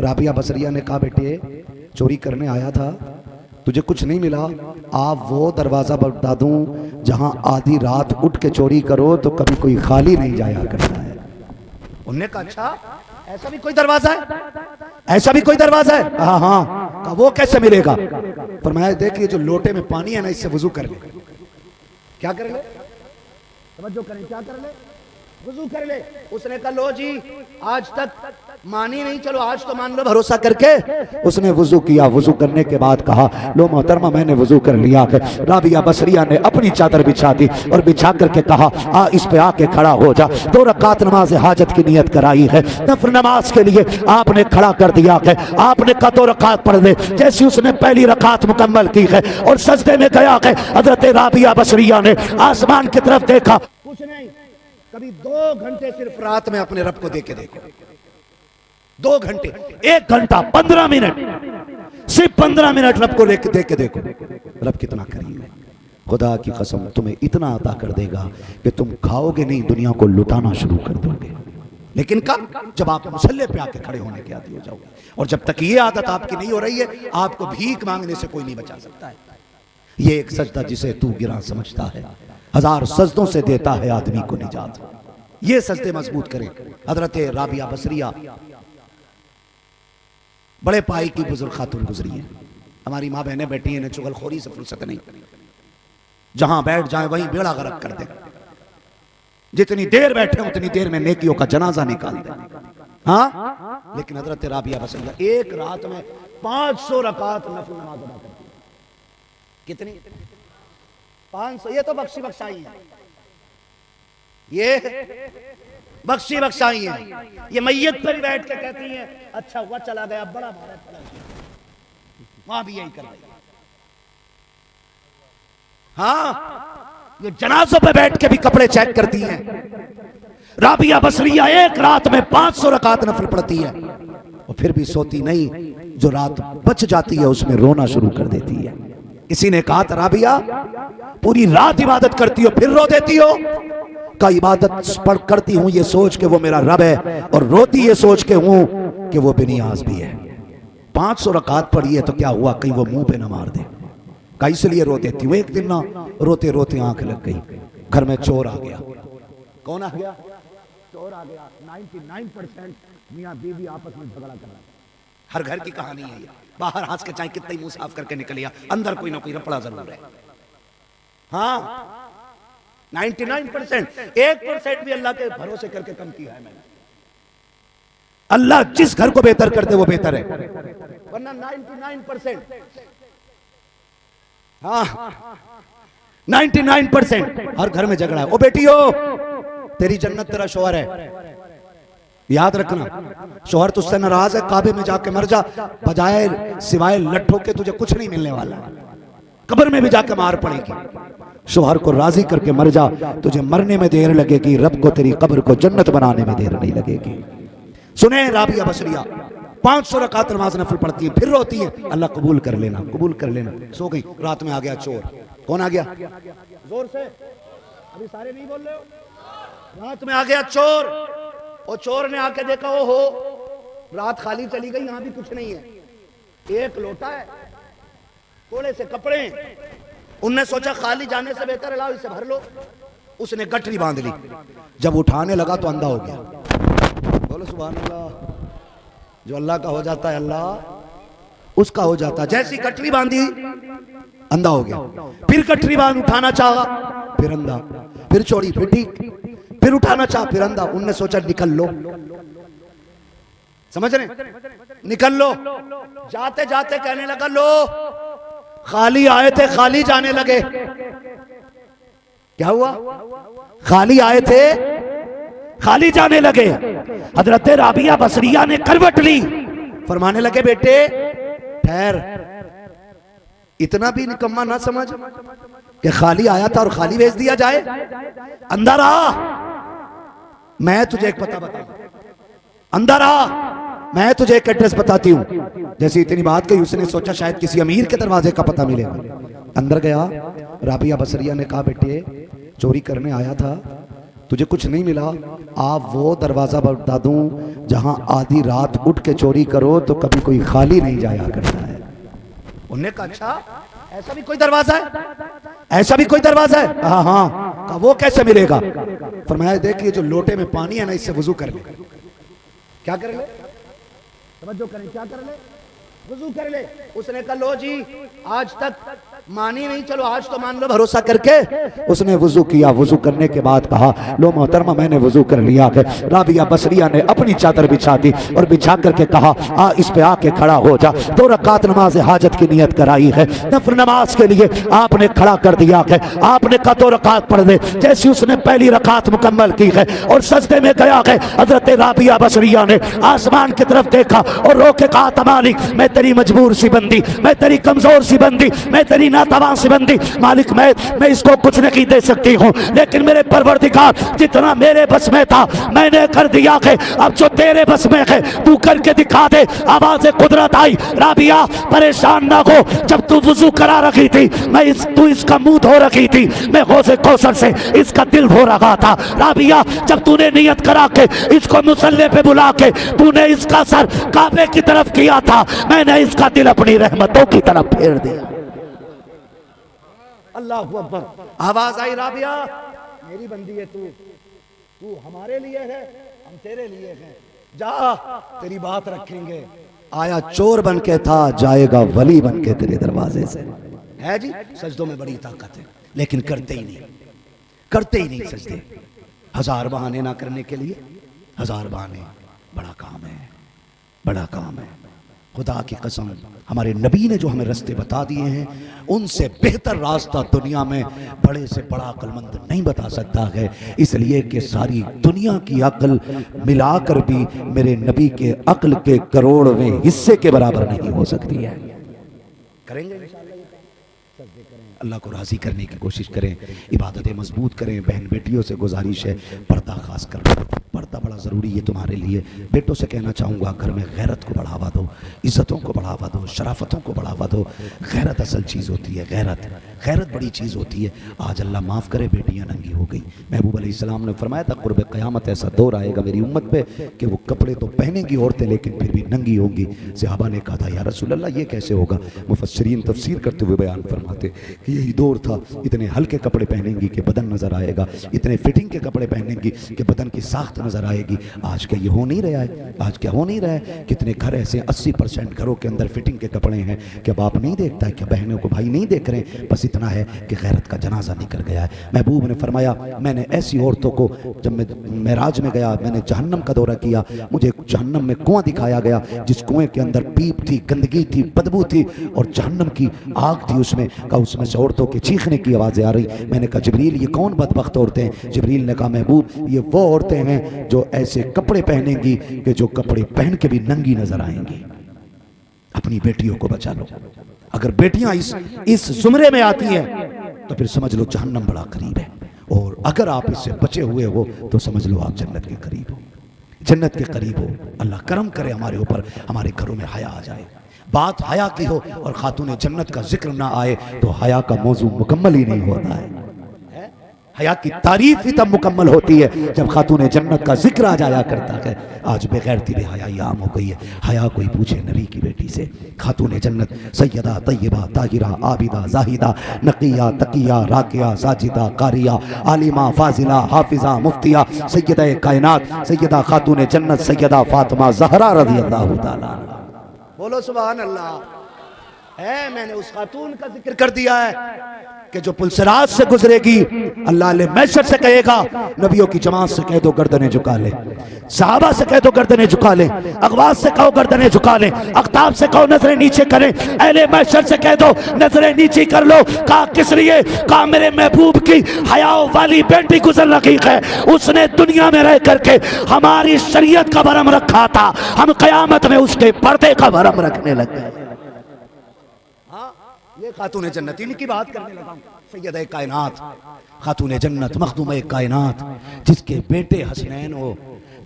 राबिया बसरिया ने कहा बेटे चोरी करने आया था, तुझे कुछ नहीं मिला, आप वो दरवाज़ा बता दूं जहां आधी रात उठ के चोरी करो तो कभी कोई खाली नहीं जाया करता है। उन्होंने कहा अच्छा ऐसा भी कोई दरवाजा है, ऐसा भी कोई दरवाजा है? हाँ हाँ। कहा वो कैसे मिलेगा? फरमाया देखिए जो लोटे में पानी है ना इससे वजू कर ले। क्या कर ले? तवज्जो करें, क्या कर ले? वजू कर ले। उसने कहा लो जी आज तक मानी नहीं, चलो आज तो मान लो भरोसा करके। उसने वजू किया, वजू करने के बाद कहा लो मोहतरमा मैंने वजू कर लिया है। राबिया बसरिया ने अपनी चादर बिछा दी और बिछा करके कहा आ इस पे आके खड़ा हो जा। 2 रकात नमाज हाजत की नियत कराई है, नफल नमाज के लिए आपने खड़ा कर दिया है। आपने कहा 2 रकात पढ़ ले। जैसी उसने पहली रकात मुकम्मल की है और सजदे में गया है, हजरत राबिया बसरिया ने आसमान की तरफ देखा, कुछ नहीं। कभी 2 घंटे सिर्फ रात में अपने रब को देख के देखो, 2 घंटे, 1 घंटा 15 मिनट, सिर्फ 15 मिनट रब को देख के देखो, रब कितना करीब है। खुदा की कसम तुम्हें इतना अता कर देगा कि तुम खाओगे नहीं, दुनिया को लुटाना शुरू कर दोगे। लेकिन कब? जब आप मुसल्ले पे आके खड़े होने के आदी हो जाओगे। और जब तक ये आदत आपकी नहीं हो रही है, आपको भीख मांगने से कोई नहीं बचा सकता है। ये एक सजदा जिसे तू गिरा समझता है, 1000 सजदों से देता है आदमी को निजात। ये सजदे मजबूत करें। हजरत राबिया बसरिया बड़े पाई की बुजुर्ग खातून गुजरी है। हमारी माँ बहनें बैठी हैं, इन्हें चुगलखोरी से फुर्सत नहीं, जहां बैठ जाए वहीं बेड़ा गर्क कर दे। जितनी देर बैठे उतनी देर में नेकियों का जनाजा निकाल दे। हाँ, लेकिन हजरत राबिया बसरिया एक रात में 500 रकात नफल नमाज अदा करती है। कितनी? 500। ये तो बख्शी बख्शाई है, ये बख्शी बख्शाई है। ये मैयत पर बैठ के कहती है अच्छा हुआ चला गया, बड़ा भारत पड़ा। वहां भी यही कर रही है। हाँ, ये जनाजों पे बैठ के भी कपड़े चेक करती हैं। राबिया बसरिया एक रात में 500 रकात नफल पढ़ती है और फिर भी सोती नहीं। जो रात बच जाती है उसमें रोना शुरू कर देती है। किसी ने कहा था राबिया पूरी रात इबादत करती हो फिर रो देती हो? का इबादत पढ़ करती हूं ये सोच के वो मेरा रब है, और रोती ये सोच के हूं कि वो बेनियाज भी है। 500 रकात पढ़ी है तो क्या हुआ, कहीं वो मुंह पे ना मार दे, का इसलिए रो देती हूँ। एक दिन ना रोते रोते आंख लग गई, घर में चोर आ गया। कौन आ गया? चोर आ गया। 99% मियां बीवी आपस में झगड़ा कर रहा है। हर घर की कहानी है ये। बाहर हंस के चाहे कितना ही मुंह साफ करके निकलिया, अंदर कोई ना कोई रपड़ा जरूर है। हाँ, 99%, 1% भी अल्लाह के भरोसे करके कम किया है मैंने। अल्लाह जिस घर को बेहतर कर दे वो बेहतर है, वरना 99%, हाँ 99% हर घर में झगड़ा है। ओ बेटियो तेरी जन्नत तेरा शौहर है, याद रखना। शौहर तुझसे नाराज है, काबे में जाके मर जा, बजाय सिवाय लट्ठों के तुझे कुछ नहीं मिलने वाला, कब्र में भी जाके मार पड़ेगी। शौहर को राजी करके मर जा, तुझे मरने में देर लगेगी, रब को तेरी कब्र को जन्नत बनाने में देर नहीं लगेगी। सुने राबिया बसरिया 500 रकात नमाज नफल पढ़ती है, फिर रोती है अल्लाह कबूल कर लेना, कबूल कर लेना। सो गई, रात में आ गया चोर। कौन आ गया? जोर से, अभी सारे नहीं बोल रहे हो। रात में आ गया चोर, और चोर ने आके देखा ओ हो रात खाली चली गई, यहां भी कुछ नहीं है, एक लोटा है, थोड़े से कपड़े। उनने सोचा खाली जाने से बेहतर है लाओ इसे भर लो। उसने गठरी बांध ली, जब उठाने लगा तो अंधा हो गया। बोलो सुभान अल्लाह। जो अल्लाह का हो जाता है अल्लाह उसका हो जाता है। जैसी गठरी बांधी अंधा हो गया, फिर गठरी बांध उठाना चाहा, फिर अंधा, फिर छोड़ी, फिर ठीक, फिर उठाना चाहा, फिर अंधा। उनने सोचा निकल लो, समझ रहे, निकल लो। जाते जाते कहने लगा लो खाली आए थे खाली जाने लगे। क्या हुआ? खाली आए थे खाली जाने लगे। हजरत राबिया बसरिया ने करवट ली, फरमाने लगे बेटे ठहर, इतना भी निकम्मा ना समझ कि खाली आया था और खाली भेज दिया जाए। अंदर आ, मैं तुझे एक पता बताऊं, अंदर आ, मैं तुझे एक एड्रेस बताती हूँ। जैसे इतनी बात कही उसने सोचा शायद किसी अमीर के दरवाजे का पता मिलेगा। अंदर गया, राबिया बसरिया ने कहा बेटे चोरी करने आया था, तुझे कुछ नहीं मिला, आप वो दरवाज़ा बता दूं जहां आधी रात उठ के चोरी करो तो कभी कोई खाली नहीं जाया करता है। उन्होंने कहा अच्छा ऐसा भी कोई दरवाजा है, ऐसा भी कोई दरवाजा है? हाँ हाँ। कहा वो कैसे मिलेगा? फरमाया देखिए जो लोटे में पानी है ना इससे वजू कर ले। क्या कर ले? समझो करें, क्या कर ले? वजू कर ले। उसने कहा लो जी आज तक मानी नहीं, चलो आज तो मान लो भरोसा करके। उसने वजू किया, वजू करने के बाद कहा लो मोहतरमा मैंने वजू कर लिया है। राबिया बसरिया ने अपनी चादर बिछा दी और बिछा करके कहा आ इस पे आके खड़ा हो जा। 2 रकात नमाज हाजत की नियत कराई है, नफल नमाज के लिए आपने खड़ा कर दिया है। आपने कहा 2 रकात पढ़ दे। जैसी उसने पहली रकात मुकम्मल की है और सजदे में गया है, हजरत राबिया बसरिया ने आसमान की तरफ देखा और रो के कहा तमालिक मैं तेरी मजबूर सी बंदी, मैं तेरी कमजोर सी बंदी, मैं तेरी नातवान सी बंदी, मालिक मैं इसको कुछ नहीं दे सकती हूँ, लेकिन मेरे परवरदिगार जितना मेरे बस में था मैंने कर दिया है, अब जो तेरे बस में है तू करके दिखा दे। आवाज कुदरत आई, राबिया परेशान ना हो, जब तू वुजू करा रखी थी तू इसका मुंह धो रखी थी, मैं गौसे कौसर से इसका दिल धो रखा था। राबिया जब तूने नियत करा के इसको मुसल्ले पे बुला के तूने इसका सर काबे की तरफ किया था, मैंने इसका दिल अपनी रहमतों की तरफ फेर दिया। अल्लाह अकबर। आवाज आई राबिया मेरी बंदी है तू हमारे लिए है, हम तेरे लिए हैं, जा तेरी बात रखेंगे। आया चोर बन के था, जाएगा वली बन के तेरे दरवाजे से। है जी सजदों में बड़ी ताकत है, लेकिन करते ही नहीं सजदे। 1000 बहाने ना करने के लिए 1000 बहाने। बड़ा काम है। खुदा की कसम हमारे नबी ने जो हमें रास्ते बता दिए हैं उनसे बेहतर रास्ता दुनिया में बड़े से बड़ा अक्लमंद नहीं बता सकता है, इसलिए कि सारी दुनिया की अक्ल मिलाकर भी मेरे नबी के अक्ल के करोड़वें हिस्से के बराबर नहीं हो सकती है। करेंगे अल्लाह को राजी करने की कोशिश करें, इबादतें मजबूत करें। बहन बेटियों से गुजारिश है पर्दा खास कर, पर्दा बड़ा ज़रूरी है तुम्हारे लिए। बेटों से कहना चाहूँगा घर में गैरत को बढ़ावा दो, इज़्ज़तों को बढ़ावा दो, शराफतों को बढ़ावा दो। गैरत असल चीज़ होती है, गैरत बड़ी चीज़ होती है। आज अल्लाह माफ़ करे बेटियाँ नंगी हो गई। महबूब अलैहिस्सलाम ने फरमाया था क़ुर्ब क़यामत ऐसा दौर आएगा मेरी उम्मत पे कि वो कपड़े तो पहनेंगी औरतें लेकिन फिर भी नंगी होंगी। सहाबा ने कहा था या रसूल अल्लाह ये कैसे होगा? मुफस्सिरीन तफसीर करते हुए बयान फरमाते कि यही दौर था, इतने हल्के कपड़े पहनेंगी कि बदन नजर आएगा, इतने फिटिंग के कपड़े पहनेंगी कि बदन की साख्त नजर आएगी। आज क्या ये हो नहीं रहा है? आज क्या हो नहीं रहा है? कितने घर ऐसे 80% घरों के अंदर फिटिंग के कपड़े हैं। क्या बाप नहीं देखता है? क्या बहनों को भाई नहीं देख रहे? बस इतना है कि गैरत का जनाजा निकल गया है। महबूब ने फरमाया मैंने ऐसी औरतों को, जब मैं मेराज में गया मैंने जहन्नम का दौरा किया, मुझे जहन्नम में कुआं दिखाया गया जिस कुएं के अंदर पीप थी, गंदगी थी, बदबू थी और जहन्नम की आग थी उसमें। कहा उसमें से औरतों के चीखने की आवाज़ें आ रही। मैंने कहा जिब्रील ये कौन बदबख्त औरतें हैं? जिब्रील ने कहा महबूब ये वो औरतें हैं जो ऐसे कपड़े पहनेंगी कि जो कपड़े पहन के भी नंगी नजर आएंगी। अपनी बेटियों को बचा लो। अगर बेटियां इस जुमरे में आती हैं तो फिर समझ लो जहन्नम बड़ा करीब है, और अगर आप इससे बचे हुए हो तो समझ लो आप जन्नत के करीब हो, जन्नत के करीब हो। अल्लाह करम करे हमारे ऊपर, हमारे घरों में हया आ जाए। बात हया की हो और खातून जन्नत का जिक्र ना आए तो हया का मौजू मुकम्मल ही नहीं होता है। हया की तारीफ ही तब मुकम्मल होती है जब खातून जन्नत का जिक्र आ जाया करता है। आज बेगैरती बेहयाई आम हो गई है। हया कोई पूछे नबी की बेटी से। खातून जन्नत सैयदा तय्यबा ताहिरा आबिदा जाहिदा नकिया तकिया राकिया साजिदा कारिया आलिमा फाजिला हाफिजा मुफ्तिया सैयदा कायनात सैयदा खातून जन्नत सैयदा फातिमा ज़हरा रज़ियल्लाहु ताला। बोलो सुभान अल्लाह। मैंने उस खातून का जिक्र कर दिया है कि जो पुलसरात से गुजरेगी अल्लाह ले महशर से कहेगा नबियों की जमात से कह दो गर्दनें झुका ले, सहाबा से कह दो गर्दनें झुका ले, अगवास से कहो गर्दनें झुका ले, अख्ताब से कहो नजरें नीचे करें, अहले महशर से कह दो नजरें नीचे कर लो। कहा किस लिए? कहा मेरे महबूब की हया वाली बेटी गुजर रही है, उसने दुनिया में रह करके हमारी शरीयत का भरम रखा था, हम कयामत में उसके पर्दे का भरम रखने लग गए। ये खातून जन्नत इनकी बात करने लगा। सैयद कायनात खातून जन्नत मखदूम कायनात, जिसके बेटे हसनैन हो,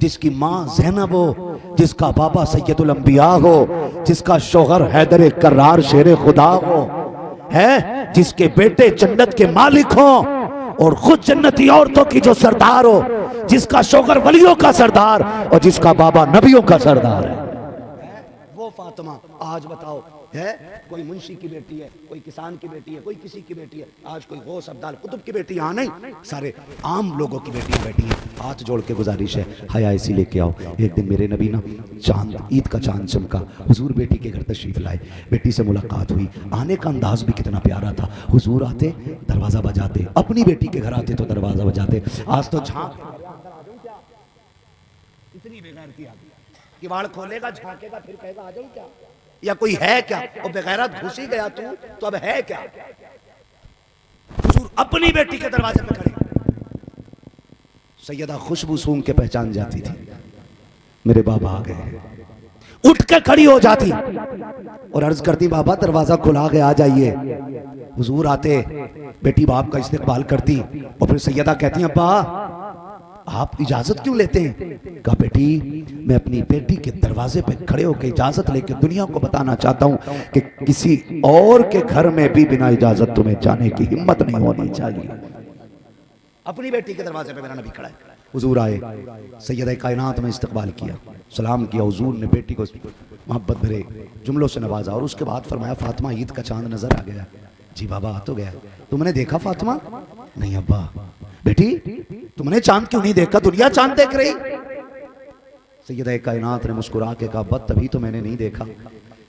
जिसकी माँ ज़ैनब हो, जिसका बाबा सैयदुल अंबिया हो, जिसका शौहर हैदर कर्रार शेर खुदा हो, है जिसके बेटे जन्नत के मालिक हो, और खुद जन्नती औरतों की जो सरदार हो, जिसका शोगर वलियों का सरदार और जिसका बाबा नबियों का सरदार है, वो फातिमा। आज बताओ, है कोई मुंशी की बेटी है, कोई किसान की बेटी है, कोई किसी की बेटी है, आज कोई गौस अब्दाल कुतुब की बेटी, यहाँ नहीं, सारे आम लोगों की बेटियां बैठी हैं। हाथ जोड़ के गुजारिश है, हया इसी लेके आओ। एक दिन मेरे नबी ना चांद, ईद का चांद चमका, हुजूर बेटी के घर तशरीफ लाए, बेटी से मुलाकात हुई, आने का अंदाज भी कितना प्यारा था। हुजूर आते दरवाजा बजाते, अपनी बेटी के घर आते तो दरवाजा बजाते। आज तो झांक इतनी बेगैरती आ गई, किवाड़ खोलेगा, झांकेगा, फिर कहेगा आ जाओ क्या, या कोई है क्या, और बेगैरत घुस ही गया तू तो अब है क्या। हुजूर अपनी बेटी के दरवाजे पे खड़े, सैयदा खुशबू सूंघ के पहचान जाती थी, मेरे बाबा आ गए, उठ के खड़ी हो जाती और अर्ज करती, बाबा दरवाजा खुला के आ जाइए। हुजूर आते, बेटी बाप का इस्तेकबाल करती और फिर सैयदा कहती, अब्बा आप इजाजत क्यों लेते हैं? कहा बेटी मैं अपनी बेटी के दरवाजे पे खड़े होकर इजाजत लेके दुनिया को बताना चाहता हूं कि किसी और के घर में भी बिना इजाजत तुम्हें जाने की हिम्मत नहीं होनी चाहिए। अपनी बेटी के दरवाजे पे मेरा नबी खड़ा है। हुजूर आए, सैयदा कायनात में इस्तकबाल किया, सलाम किया। हुजूर ने बेटी को मोहब्बत भरे जुमलों से नवाजा और उसके बाद फरमाया, फातिमा ईद का चांद नजर आ गया। जी बाबा आ तो गया, तुमने देखा फातिमा? नहीं अब्बा। बेटी तुमने चांद क्यों नहीं देखा, दुनिया चांद देख रही। सैयदा कायनात ने मुस्कुरा के कहा, बस तभी तो मैंने नहीं देखा,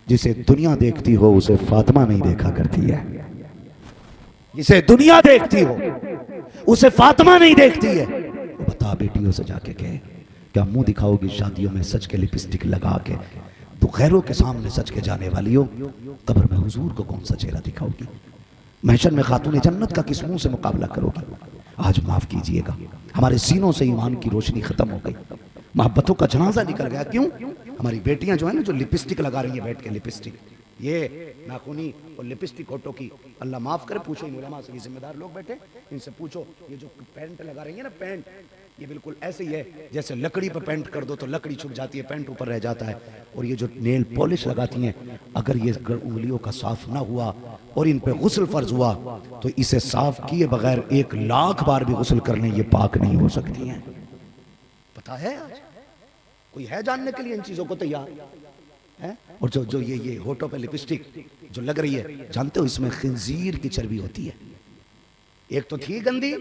जिसे दुनिया देखती हो उसे फातिमा नहीं देखा करती है। जिसे दुनिया देखती हो उसे फातिमा नहीं देखती है। बता बेटियों से जाके कहे, क्या मुंह दिखाओगी शादियों में सच के लिपस्टिक लगा के, तो गैरों के सामने सच के जाने वाली हो, कब्र में हुजूर को कौन सा चेहरा दिखाओगी, महशर में खातून जन्नत का किस मुंह से मुकाबला करोगी। आज माफ कीजिएगा, हमारे सीनों से ईमान की रोशनी खत्म हो गई, मोहब्बतों का जनाजा निकल गया। क्यों? हमारी बेटियां जो है ना, जो लिपस्टिक लगा रही है बैठ के, लिपस्टिक, ये नाखूनी और लिपस्टिक होटो की, अल्लाह माफ करे, पूछो इन उलमा से, जिम्मेदार लोग बैठे इनसे पूछो, ये जो पैंट लगा रही है ना, पैंट, ये बिल्कुल ऐसे ही है जैसे लकड़ी पर पेंट कर दो तो लकड़ी छुप जाती है, पेंट ऊपर रह जाता है। और ये जो नेल पॉलिश लगाती हैं, अगर ये उंगलियों का साफ ना हुआ और इन पे गुस्ल फर्ज हुआ तो इसे साफ किए बगैर 1,00,000 बार भी गुस्ल कर लें, ये पाक नहीं हो सकती हैं। पता है आज कोई है जानने के लिए इन चीजों को तैयार है? और जो ये होठों पे लिपस्टिक जो लग रही है, जानते हो इसमें खिंजीर की चर्बी होती है। एक तो थी गंदी,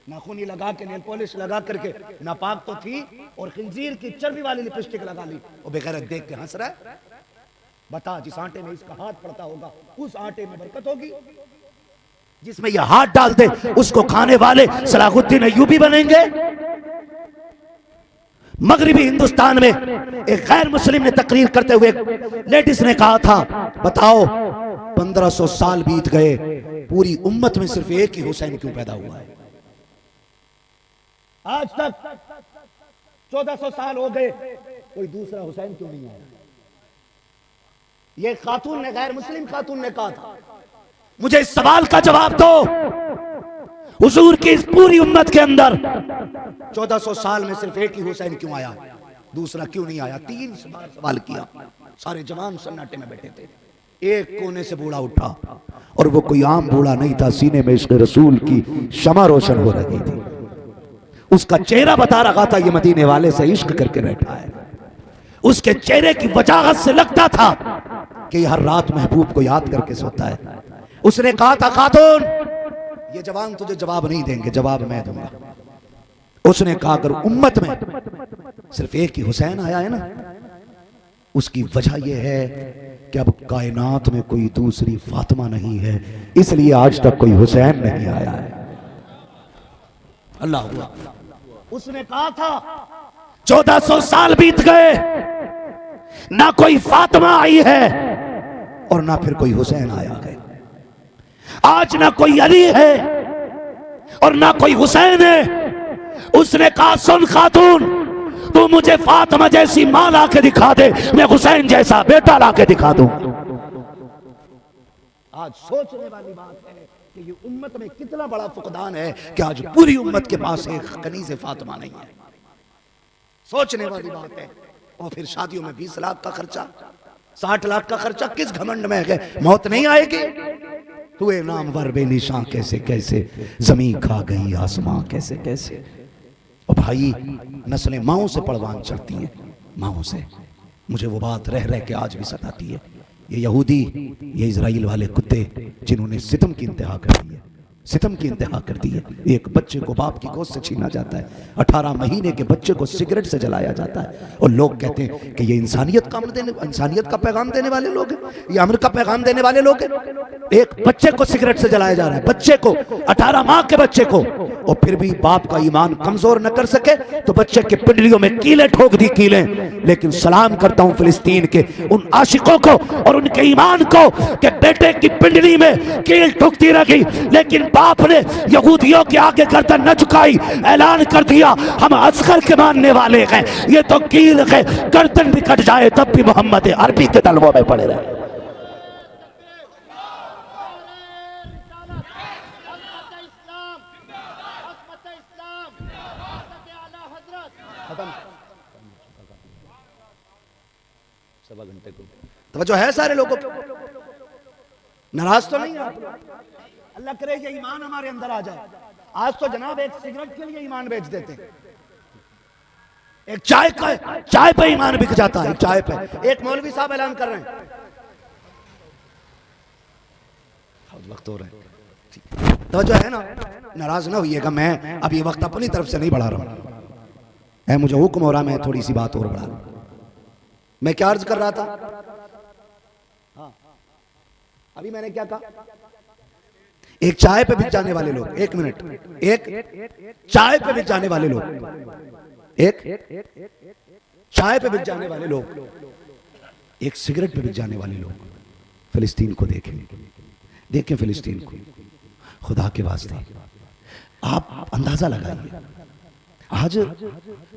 नाखूनी लगा के, नेल पॉलिश लगा करके नापाक तो थी, और खिंजीर की चर्बी वाली लिपस्टिक लगा ली और बेगैरत देख के हंस रहा है। बता, जिस आटे में इसका हाथ पड़ता होगा उस आटे में बरकत होगी, जिसमें यह हाथ डाल दे उसको खाने वाले सलाहुद्दीन अय्यूबी बनेंगे। मगरिबी हिंदुस्तान में एक गैर मुस्लिम ने तकरीर करते हुए लेडीज ने कहा था, बताओ 1500 साल बीत गए, पूरी उम्मत में सिर्फ एक ही हुसैन क्यों पैदा हुआ है? आज तक 1400 साल हो गए, कोई दूसरा हुसैन क्यों नहीं आया? ये खातून ने, गैर मुस्लिम खातून ने कहा था। मुझे इस सवाल का जवाब दो, हुजूर की इस पूरी उम्मत के अंदर 1400 साल में सिर्फ एक ही हुसैन क्यों आया, दूसरा क्यों नहीं आया? 3 बार सवाल किया, सारे जवान सन्नाटे में बैठे थे। एक कोने से बूढ़ा उठा और वो कोई आम बूढ़ा नहीं था, सीने में इश्क़ रसूल की शमा रोशन हो रही थी। उसका चेहरा बता रहा था ये मदीने वाले से इश्क करके बैठा है। उसके चेहरे की वजाहत से लगता था कि हर रात महबूब को याद करके सोता है। उसने कहा था, खातून ये जवान तुझे जवाब नहीं देंगे, जवाब मैं दूंगा। उसने कहा, अगर उम्मत में सिर्फ एक ही हुसैन आया है ना, उसकी वजह यह है कि अब कायनात में कोई दूसरी फातिमा नहीं है, इसलिए आज तक कोई हुसैन नहीं आया है। अल्लाह हुआ। उसने कहा था 1400 साल बीत गए, ना कोई फातिमा आई है और ना फिर कोई हुसैन आया है। आज ना कोई अली है और ना कोई हुसैन है। उसने कहा, सुन खातून, तू मुझे फातिमा जैसी मां ला के दिखा दे, मैं हुसैन जैसा बेटा ला के दिखा दूं। आज सोचने वाली बात है कि ये उम्मत में कितना बड़ा फुकदान है कि आज पूरी उम्मत के पास एक कनीज़े फातिमा नहीं है। सोचने वाली बात है। और फिर शादियों में 20 लाख का खर्चा, 60 लाख का खर्चा, किस घमंड में है? मौत नहीं आएगी हुए नामवर बेनिशां कैसे कैसे, जमीन खा गई आसमां कैसे कैसे। और भाई नस्लें माओं से परवान चढ़ती हैं, माओं से। मुझे वो बात रह रह के आज भी सताती है। ये यहूदी, ये इजराइल वाले कुत्ते जिन्होंने सितम की इंतहा कर दी है, सितम की इंतहा कर दी है। एक बच्चे को बाप की गोद से छीना जाता है, 18 महीने के बच्चे को सिगरेट से जलाया जाता है, और लोग कहते हैं कि ये इंसानियत का पैगाम देने वाले लोग हैं, ये अमर का पैगाम देने वाले लोग हैं। एक बच्चे को सिगरेट से जलाया जा रहा है, बच्चे को, 18 माह के बच्चे को, और फिर भी बाप का ईमान कमजोर न कर सके तो बच्चे के पिंडलियों में कीलें ठोक दी, कीलें। लेकिन सलाम करता हूं फिलिस्तीन के उन आशिकों को और उनके ईमान को कि बेटे की पिंडली में कील ठुकती रही, लेकिन बाप ने यहूदियों के आगे गर्दन न झुकाई, ऐलान कर दिया हम असगर के मानने वाले हैं, ये तो कील है, गर्दन भी कट जाए तब भी मोहम्मद अरबी के तलवों में पड़े रहे। सवा घंटे को तवज्जो है सारे लोगों को, नाराज तो नहीं है? अल्लाह करे ये ईमान हमारे अंदर आ जाए। आज तो जनाब एक सिगरेट के लिए ईमान बेच देते हैं, एक चाय पे ईमान बिक जाता है, चाय पे। एक मौलवी साहब ऐलान कर रहे हैं, वक्त हो रहा है, तवज्जो है ना, नाराज ना होइएगा। मैं अब ये वक्त अपनी तरफ से नहीं बढ़ा रहा हूं, है मुझे हुक्म हो रहा, मैं थोड़ी सी बात और बढ़ा रहा हूं। मैं क्या अर्ज कर रहा था? हाँ, अभी मैंने क्या कहा? एक चाय पे बिक जाने वाले लोग, एक मिनट, एक चाय पे बिक जाने वाले लोग, एक चाय पे बिक जाने वाले लोग, एक सिगरेट पे बिक जाने वाले लोग। फिलिस्तीन को देखें, देखें फिलिस्तीन को, खुदा के वास्ते आप अंदाजा लगाइए। आज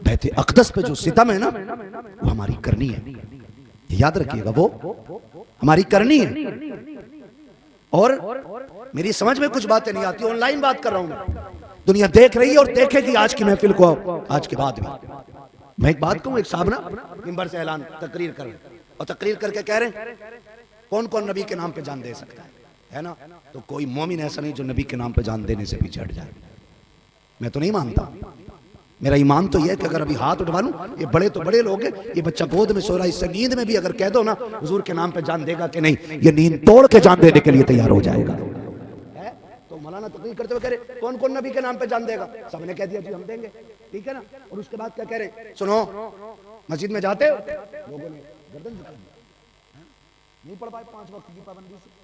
बैते अक़दस पे जो सितम है ना, वो हमारी करनी है, याद रखिएगा, वो हमारी करनी है। और मेरी समझ में कुछ बातें नहीं आती, ऑनलाइन बात कर रहा हूं मैं, दुनिया देख रही है और देखेगी आज की महफिल को, आज के बाद भी। मैं एक बात कहूं, एक साहब ना मिंबर से ऐलान तकरीर कर रहे, और तकरीर करके कह रहे हैं कौन कौन नबी के नाम पे जान दे सकता है ना? तो कोई मोमिन ऐसा नहीं जो नबी के नाम पे जान देने से पीछे हट जाए। मैं तो नहीं मानता, मेरा ईमान तो यह है कि अगर अभी हाथ उठवा लूं, ये बड़े तो बड़े लोग हैं, ये बच्चा गोद में सो रहा है, इससे नींद में भी अगर कह दो ना हुजूर के नाम पे जान देगा कि नहीं, ये नींद तोड़ के जान देने के लिए तैयार हो जाएगा। तो मौलाना तकरीर करते हुए कह रहे कौन कौन नबी के नाम पे जान देगा? सबने कह दिया जी हम देंगे, ठीक है ना। और उसके बाद क्या कह रहे, सुनो मस्जिद में जाते हो, लोगों ने गर्दन झुका दी, नहीं पढ़ पाए 5 वक्त की पाबंदी से।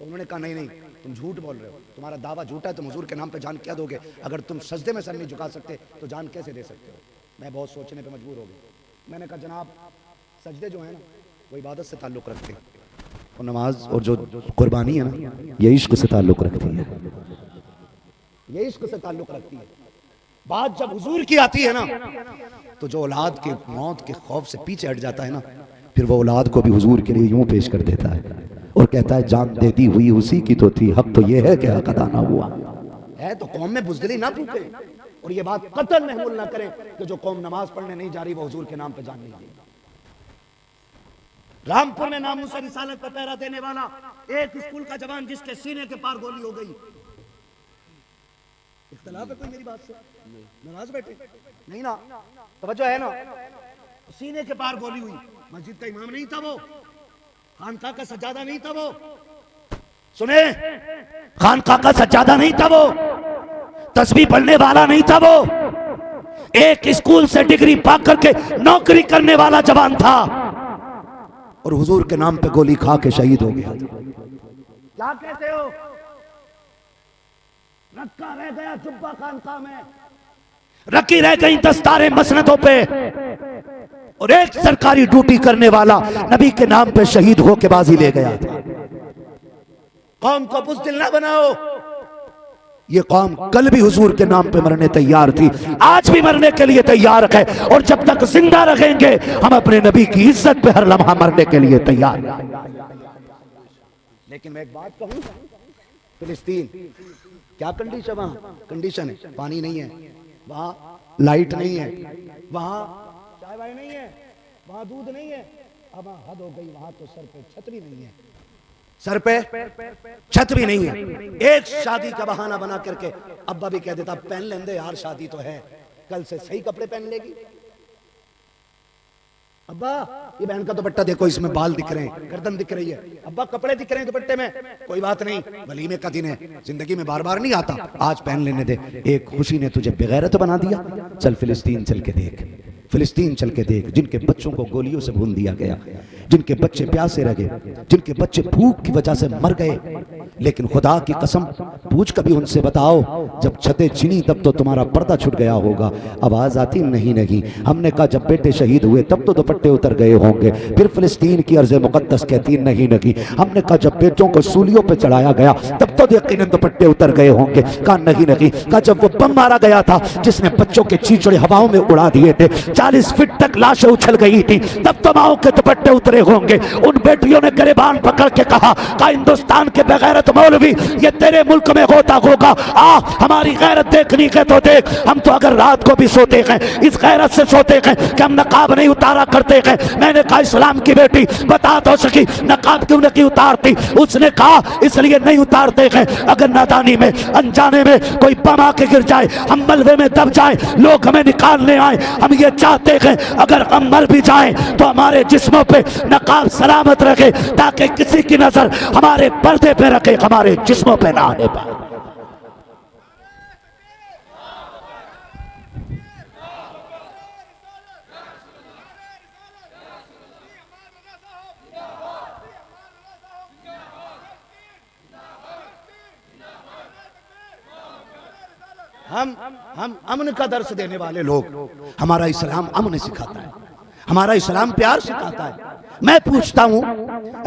तो उन्होंने कहा नहीं नहीं, तुम झूठ बोल रहे हो, तुम्हारा दावा झूठा है, तुम हुजूर के नाम पे जान क्या दोगे? अगर तुम सजदे में सर नहीं झुका सकते तो जान कैसे दे सकते हो? मैं बहुत सोचने पे मजबूर हो गया। मैंने कहा जनाब सजदे जो है ना वो इबादत से ताल्लुक़ रखते हैं, और नमाज और जो कुर्बानी है ना ये इश्क से ताल्लुक़ रखती है, ये इश्क से ताल्लुक़ रखती है। बात जब हुजूर की आती है ना, तो जो औलाद के मौत के खौफ से पीछे हट जाता है ना, फिर वो औलाद को भी हुजूर के लिए यूं पेश कर देता है और कहता है जान दे दी हुई उसी की तो थी, हक तो ये है कि हक अदा ना हुआ है। तो कौम में बुज़दिली ना फूके, और ये बात कतई महमूल ना करें कि जो कौम नमाज पढ़ने नहीं जा रही वो हुजूर के नाम पे जान नहीं देगी। रामपुर में नामूस रिसालत का पहरा देने वाला एक स्कूल का जवान जिसके सीने के पार गोली हो गई। इख्तिलाफ है कोई मेरी बात से? नाराज बैठे नहीं ना, तवज्जो है ना। सीने के पार गोली हुई, मस्जिद का इमाम नहीं था वो, खानका का सज्जादा नहीं था वो, सुने, खानका का सज्जादा नहीं था वो, तस्बीह पढ़ने वाला नहीं था वो, एक स्कूल से डिग्री पा करके नौकरी करने वाला जवान था, और हुजूर के नाम पे गोली खा के शहीद हो गया। क्या कहते हो? रखा रह गया जुब्बा खानका में, रखी रह गई दस्तारे मसनदों पे, और एक सरकारी ड्यूटी करने वाला नबी के नाम पे शहीद होके बाजी ले गया था। कौम को बुज़दिल ना बनाओ, ये कौम कल भी हुजूर के नाम पे मरने तैयार थी, आज भी मरने के लिए तैयार है, और जब तक जिंदा रहेंगे हम अपने नबी की इज्जत पे हर लम्हा मरने के लिए तैयार हैं। लेकिन मैं एक बात कहूं, फिलिस्तीन क्या कंडीशन, वहां कंडीशन है, पानी नहीं है, वहां लाइट नहीं है, वहां चाय वाय नहीं है, वहां दूध नहीं है। अब हद हो गई, वहां तो सर पे छतरी नहीं है, सर पे छत भी नहीं है। एक शादी का बहाना बना करके अब्बा भी कह देता पहन लेंदे यार, शादी तो है, कल से सही कपड़े पहन लेगी। अब्बा ये बहन का दुपट्टा देखो, इसमें बाल दिख रहे हैं, गर्दन दिख रही है। अब्बा कपड़े दिख रहे हैं दुपट्टे में, कोई बात नहीं, वलीमे का दिन है, जिंदगी में बार बार नहीं आता, आज पहन लेने दे। एक खुशी ने तुझे बेगैरत बना दिया। चल फिलिस्तीन चल के देख, फिलिस्तीन चल के देख, जिनके बच्चों को गोलियों से भून दिया गया, जिनके बच्चे प्यासे रह गए, जिनके बच्चे भूख की वजह से मर गए, लेकिन खुदा की कसम पूछ कभी उनसे बताओ, जब छतें छिनी तब तो तुम्हारा पर्दा छूट गया होगा। आवाज आती नहीं नहीं। हमने कहा जब बेटे शहीद हुए तब तो दुपट्टे उतर गए होंगे। फिर फिलिस्तीन की अर्ज़ मुक़द्दस कहती नहीं नहीं। हमने कहा जब बेटों को सूलियों पे चढ़ाया गया तब तो यकीनन दुपट्टे उतर गए होंगे। कहा नहीं नहीं। कहा जब वो बम मारा गया था जिसने बच्चों के चीचड़े हवाओं में उड़ा दिए थे, 40 फीट तक लाशें उछल गई थी, तब तो माओ के दुपट्टे उतरे होंगे। उन बेटियों ने गिरबान पकड़ के कहा हिंदुस्तान के बेगैरत मौलवी ये तेरे मुल्क में होता होगा, आ हमारी गैरत देखनी है तो देख। हम तो अगर रात को भी सोते हैं इस गैरत से सोते हैं कि हम नकाब नहीं उतारा करते हैं। मैंने कहा इस्लाम की बेटी बता तो सकी नकाब क्यों नहीं उतारती। उसने कहा इसलिए नहीं उतारते हैं अगर नादानी में अनजाने में कोई बम आके गिर जाए, हम मलबे में दब जाए, लोग हमें निकालने आए। हम ये चाहते हैं अगर हम मर भी जाएं तो हमारे जिस्मों पे नकाब सलामत रखे, ताकि किसी की नजर हमारे पर्दे पे रखे, हमारे जिस्मों पे ना आने पाए। हम अमन का दर्स देने वाले लोग, हमारा इस्लाम अमन सिखाता है, हमारा इस्लाम प्यार सिखाता है। मैं पूछता हूं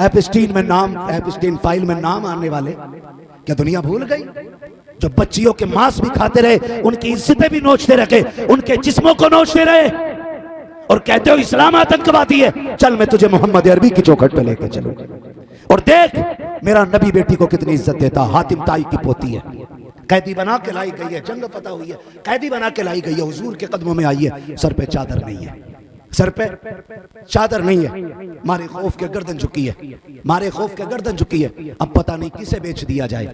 एपिस्टीन में नाम, एपिस्टीन फाइल में नाम आने वाले क्या दुनिया भूल गई? जो बच्चियों के मांस भी खाते रहे, उनकी इज्जतें भी नोचते रहे, उनके जिस्मों को नोचते रहे, और कहते हो इस्लाम आतंकवादी है। चल मैं तुझे मोहम्मद अरबी की चौखट पे लेके चलूंगा और देख मेरा नबी बेटी को कितनी इज्जत देता। हातिम ताई की पोती है, कैदी बना के लाई गई है, जंग पता हुई है, कैदी बना के लाई गई है, हुजूर के कदमों में आई है, सर पे चादर नहीं है, सर पे चादर नहीं है, मारे खौफ के गर्दन झुकी है, मारे खौफ के गर्दन झुकी है। अब पता नहीं किसे बेच दिया जाए,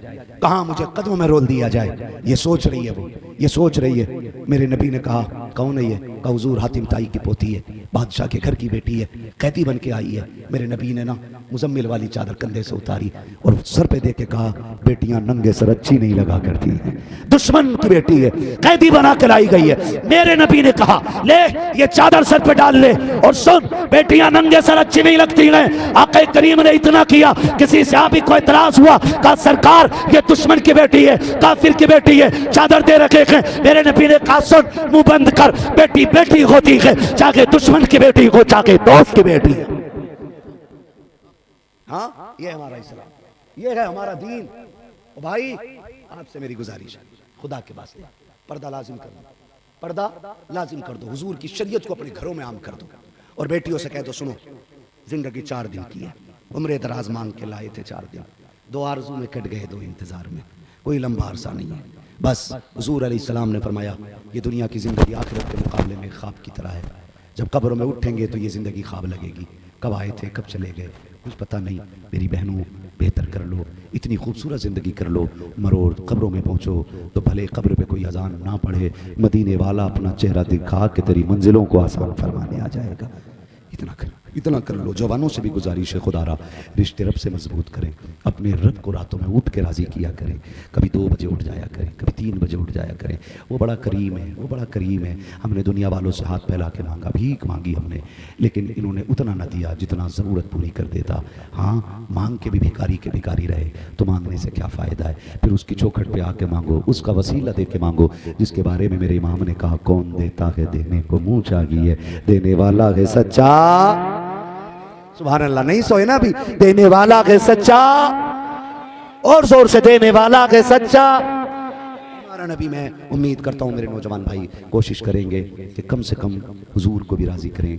कहां मुझे कदमों में रोल दिया जाए, ये सोच रही है, वो ये सोच रही है। मेरे नबी ने कहा कौन है ये? कहा हुजूर हातिम ताई की पोती है, बादशाह के घर की बेटी है, कैदी बन के आई है। मेरे नबी ने ना मुजम्मिल वाली चादर कंधे से उतारी और सर पे दे के कहा बेटियां नंगे सर अच्छी नहीं लगा करती हैं, दुश्मन की बेटी है, कैदी बना के लाई गई है। मेरे नबी ने कहा ले ये चादर सर पे डाल ले और सुन बेटियां नंगे सर अच्छी नहीं लगती हैं। आक़ा करीम ने इतना किया, किसी सहाबी को इतराज हुआ, कहा सरकार ये दुश्मन की बेटी है, काफिर की बेटी है, चादर दे रखे हैं। मेरे नबी ने कहा सुन मुंह बंद कर, बेटी बेटी होती है, चाहे दुश्मन की बेटी हो चाहे दोस्त की बेटी है। हाँ ये हमारा इस्लाम, ये है हमारा दीन। भाई आपसे मेरी गुजारिश है खुदा के वास्ते पर्दा लाजिम कर दो, पर्दा लाजिम कर दो, हुजूर की शरीयत को अपने घरों में आम कर दो। और बेटियों से कह दो सुनो जिंदगी 4 दिन की है, उम्र दराज मांग के लाए थे 4 दिन, 2 आरज़ू में कट गए 2 इंतजार में, कोई लंबा अरसा नहीं है। बस हुजूर अलैहिस्सलाम ने फरमाया ये दुनिया की जिंदगी आखिरत के मुकाबले में ख्वाब की तरह है, जब कब्रों में उठेंगे तो ये जिंदगी ख्वाब लगेगी। कब आए थे कब चले गए कुछ पता नहीं। मेरी बहनों बेहतर कर लो, इतनी खूबसूरत ज़िंदगी कर लो, मरो कब्रों में पहुँचो तो भले कब्र पे कोई अजान ना पढ़े, मदीने वाला अपना चेहरा दिखा के तेरी मंजिलों को आसान फरमाने आ जाएगा। इतना कर लो। जवानों से भी गुजारिश है खुदारा रिश्ते रब से मजबूत करें, अपने रब को रातों में उठ के राज़ी किया करें, कभी 2 बजे उठ जाया करें, कभी 3 बजे उठ जाया करें। वो बड़ा करीम है, वो बड़ा करीम है। हमने दुनिया वालों से हाथ फैला के मांगा, भीख मांगी हमने, लेकिन इन्होंने उतना न दिया जितना ज़रूरत पूरी कर देता। हाँ मांग के भी भिखारी के भिखारी रहे तो मांगने से क्या फ़ायदा है। फिर उसकी चौखट पे आके मांगो, उसका वसीला दे के मांगो, जिसके बारे में मेरे इमाम ने कहा कौन देता है देने को मुँह चाहिए, देने वाला है सच्चा। सुभान अल्लाह, नहीं सोए ना अभी। देने वाला है सच्चा, और जोर से देने वाला है सच्चा। हमारा नबी, मैं उम्मीद करता हूँ मेरे नौजवान भाई कोशिश करेंगे कि कम से कम हुजूर को भी राज़ी करें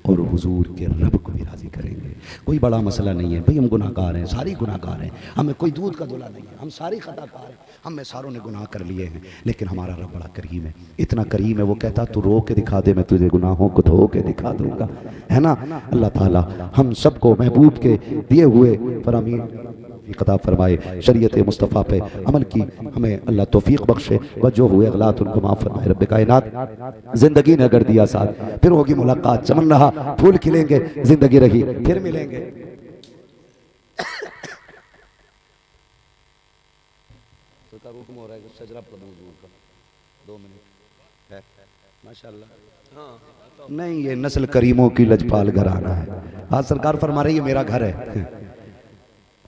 और हुजूर के रब को भी राज़ी करेंगे। कोई बड़ा मसला नहीं है भाई, हम गुनाहगार हैं, सारी गुनाहगार हैं, हमें कोई दूध का दूल्हा नहीं है, हम सारी खताकार हैं, हम में सारों ने गुनाह कर लिए हैं, लेकिन हमारा रब बड़ा करीम है, इतना करीम है। वो कहता तू रो के दिखा दे, मैं तुझे गुनाहों को धो के दिखा दूंगा, है ना। अल्लाह ताला हम सबको महबूब के दिए हुए फरमीन तौफीक अता फरमाए, शरीयत मुस्तफ़ा पे अमल की हमें अल्लाह तौफीक बख्शे, व जो हुए अगलात उनको माफ़ फरमाए। रब्बे कायनात जिंदगी ने अगर दिया साथ फिर होगी मुलाकात, चमन रहा फूल खिलेंगे, जिंदगी रही फिर मिलेंगे। हुक्म हो रहा है कि सजरा पढ़ दूं हुजूर का 2 मिनट है माशाअल्लाह। हाँ नहीं, ये नस्ल करीमों की लजपाल घराना है। आज सरकार फरमा रही है मेरा घर है,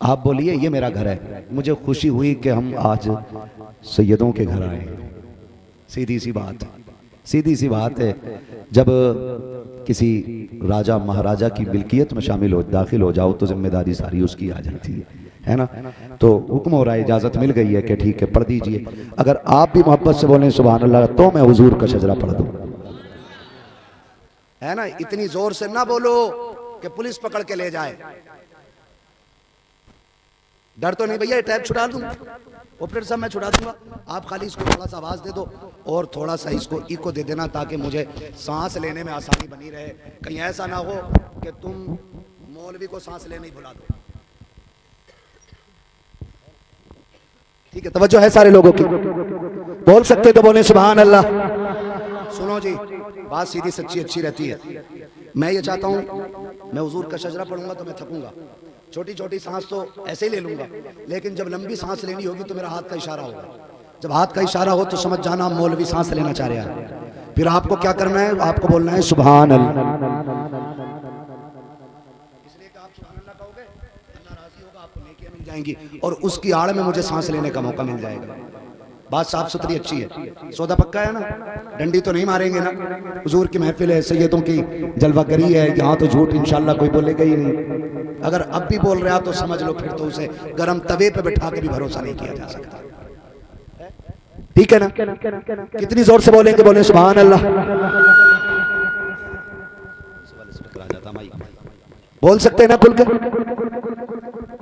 आप बोलिए ये मेरा घर है। मुझे खुशी हुई कि हम आज सैयदों के घर आए। सीधी सी बात, सीधी सी बात है, जब किसी राजा महाराजा की मिल्कियत में शामिल हो दाखिल हो जाओ तो जिम्मेदारी सारी उसकी आ जाती है ना। तो हुक्म हो रहा है, इजाज़त मिल गई है कि ठीक है पढ़ दीजिए। अगर आप भी मोहब्बत से बोलें सुभान अल्लाह तो मैं हुजूर का शजरा पढ़ दूं, है ना। इतनी जोर से ना बोलो कि पुलिस पकड़ के ले जाए। डर तो नहीं भैया, टैब छुड़ा दूं, ऑपरेटर साहब मैं छुड़ा दूंगा। आप खाली इसको थोड़ा सा आवाज दे दो और थोड़ा सा इसको इको दे देना ताकि मुझे सांस लेने में आसानी बनी रहे। कहीं ऐसा ना हो कि तुम मौलवी को सांस लेने ही भुला दो। ठीक है, तवज्जो है सारे लोगों की, बोल सकते तो बोले सुभान अल्लाह। सुनो जी, बात सीधी सच्ची अच्छी रहती है। मैं ये चाहता हूँ, मैं हुजूर का शजरा पढ़ूंगा तो मैं थकूंगा, छोटी छोटी सांस तो ऐसे ही ले लूंगा, लेकिन जब लंबी सांस लेनी होगी तो मेरा हाथ का इशारा होगा। जब हाथ का इशारा हो तो समझ जाना मौलवी सांस लेना चाह रहा है। फिर आपको क्या करना है, आपको बोलना है सुभान अल्लाह। इसलिए कि आप सुभान अल्लाह कहोगे, अल्लाह राजी होगा, आपको नेकियां मिल जाएंगी और उसकी आड़ में मुझे सांस लेने का मौका मिल जाएगा। बात साफ सुथरी अच्छी है, सौदा पक्का है ना, डंडी तो नहीं मारेंगे ना। हुजूर की महफिल है, सैयदों की जलवागरी है, यहाँ तो झूठ इंशाल्लाह कोई बोलेगा ही नहीं। अगर अब भी बोल रहा तो समझ लो फिर तो उसे गरम तवे पे बैठा के भी भरोसा नहीं किया जा सकता। ठीक है ना, कितनी जोर से बोलेंगे, बोले सुभान अल्लाह। बोल सकते हैं ना खुल कर।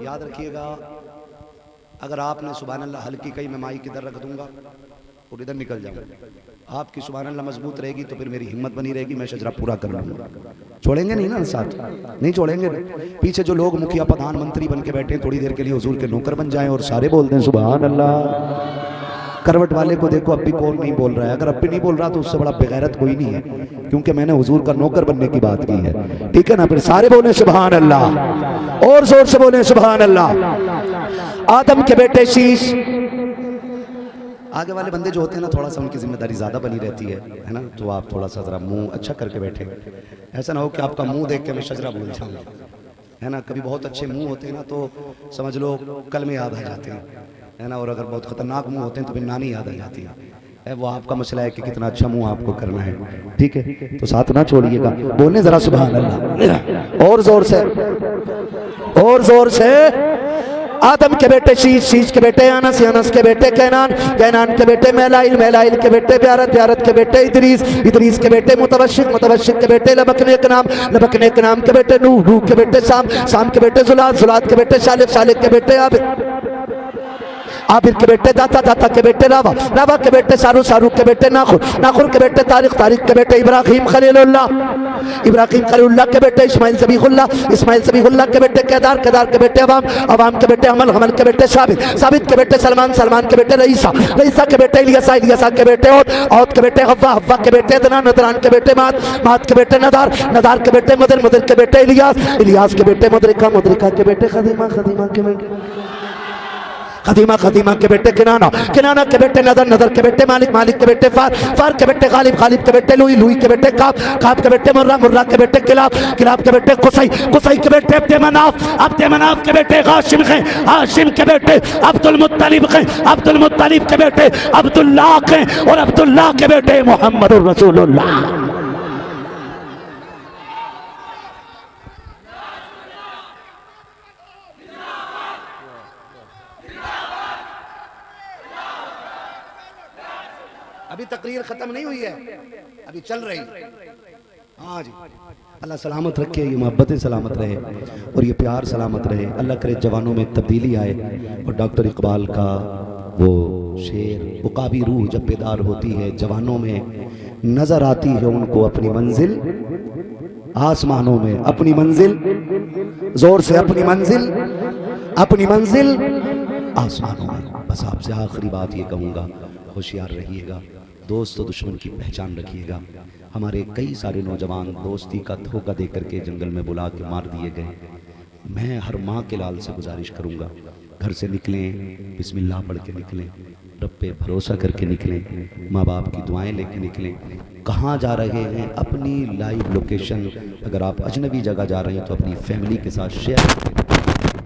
याद रखिएगा, अगर आपने सुभान अल्लाह हल्की कही मैं माइक इधर रख दूंगा और इधर निकल जाऊंगा। आपकी सुभान अल्लाह मजबूत रहेगी तो फिर मेरी हिम्मत बनी रहेगी, मैं शजरा पूरा कर लूंगा। छोड़ेंगे नहीं ना साथ, नहीं छोड़ेंगे। पीछे जो लोग मुखिया प्रधानमंत्री बन के बैठे हैं, थोड़ी देर के लिए हुजूर के नौकर बन जाएं और सारे बोल दें सुभान अल्लाह। करवट वाले को देखो अब भी कौन नहीं बोल रहा है। अगर अब भी नहीं बोल रहा तो उससे बड़ा बेगैरत कोई नहीं है, क्योंकि मैंने हुजूर का नौकर बनने की बात की है। ठीक है ना, फिर सारे बोले सुभान अल्लाह और जोर से बोले सुभान अल्लाह। आदम के बेटे शीश, आगे वाले बंदे जो होते हैं ना थोड़ा सा उनकी जिम्मेदारी ज्यादा बनी रहती है ना, तो आप थोड़ा सा जरा मुंह अच्छा करके बैठे। ऐसा ना हो कि आपका मुंह देख के मैं शजरा भूल जाऊं, है ना। कभी बहुत अच्छे मुंह होते हैं ना तो समझ लो कल में याद आ जाते हैं, है ना। और अगर बहुत खतरनाक मुंह होते हैं तो फिर नानी याद आ जाती है। वो आपका मसला है कि कितना अच्छा मुंह आपको करना है। ठीक है, तो साथ ना छोड़िएगा, बोलने जरा सुभान अल्लाह और जोर से, और जोर से। आदम के बेटे शीश, शीश के बेटे अनस, अनस के बेटे कैनान, कैनान के बेटे मैलाइल, मैलाइल के बेटे ब्यारत, ब्यारत के बेटे इदरीस, इदरीस के बेटे मुतवशिक, मुतवशिक के बेटे लबकने के नाम, लबकने के नाम के बेटे नूह, नूह के बेटे शाम, शाम के बेटे जुलाद, जुलाद के बेटे शालिक, शालिक के बेटे आबिद, आबिर के बेटे दाता, दाता के बेटे रावा, रावा के बेटे सारू, सारू के बेटे नाखुर, नाखुर के बेटे तारिक, तारिक के बेटे इब्राहिम खलीलुल्लाह, इब्राहिम खलीलुल्लाह के बेटे इस्माइल ज़बीहुल्लाह, इस्माइल ज़बीहुल्लाह के बेटे केदार, केदार के बेटे अवाम, अवाम के बेटे अमल, अमल के बेटे साबित, साबित के बेटे सलमान, सलमान के बेटे रईसा, रईसा के बेटे इलियासा, इलियासा के बेटे औद, औद के बेटे हव्वा, हव्वा के बेटे अदनान, अदनान के बेटे मात, मात के बेटे नदार, नदार के बेटे मुदर, मुदर के बेटे इलियास, इलियास के बेटे मुदरिका, मुदरिका के बेटे खदीमा, खदीमा के बेटे खदीमा, खदीमा के बेटे किनाना, किनाना के बेटे नदर, नदर के बेटे मालिक, मालिक के बेटे फार, फार के बेटे गालिब, गालिब के बेटे लुई, लुई के बेटे काब, काब के बेटे मुर्रा, मुर्रा के बेटे किलाब, किलाब के बेटे कुसई, कुसई के बेटे अब्दे मनाफ, अब्दे मनाफ के बेटे हाशिम हैं, हाशिम के बेटे अब्दुल मुत्तलिब हैं, अब्दुल मुत्तलिब के बेटे अब्दुल्लाह हैं और अब्दुल्लाह के बेटे मुहम्मदुर रसूलुल्लाह। अभी तकरीर खत्म नहीं हुई है, अभी चल रही। हाँ जी, अल्लाह सलामत रखे, ये मोहब्बतें सलामत रहे और ये प्यार सलामत रहे। अल्लाह करे जवानों में तब्दीली आए और डॉक्टर इकबाल का वो शेर, उकाबी रूह जब बेदार होती है जवानों में, नजर आती है उनको अपनी मंजिल आसमानों में, अपनी मंजिल, जोर से अपनी मंजिल अपनी मंजिल आसमानों में। बस आपसे आखिरी बात ये कहूँगा, होशियार रहिएगा, दोस्त और दुश्मन की पहचान रखिएगा। हमारे कई सारे नौजवान दोस्ती का धोखा दे करके जंगल में बुला के मार दिए गए। मैं हर माँ के लाल से गुजारिश करूँगा, घर से निकलें बिस्मिल्लाह पढ़ के निकलें, रब पे भरोसा करके निकलें, माँ बाप की दुआएं लेके निकलें। कहाँ जा रहे हैं अपनी लाइव लोकेशन, अगर आप अजनबी जगह जा रहे हैं तो अपनी फैमिली के साथ शेयर करके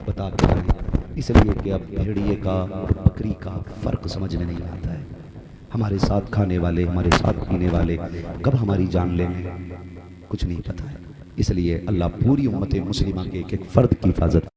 बता के जाएं, इसलिए कि अब भेड़िए का और बकरी का फ़र्क समझ में नहीं आता है। हमारे साथ खाने वाले, हमारे साथ पीने वाले कब हमारी जान ले लें कुछ नहीं पता है। इसलिए अल्लाह पूरी उम्मत मुस्लिमा के एक एक फ़र्द की हिफाजत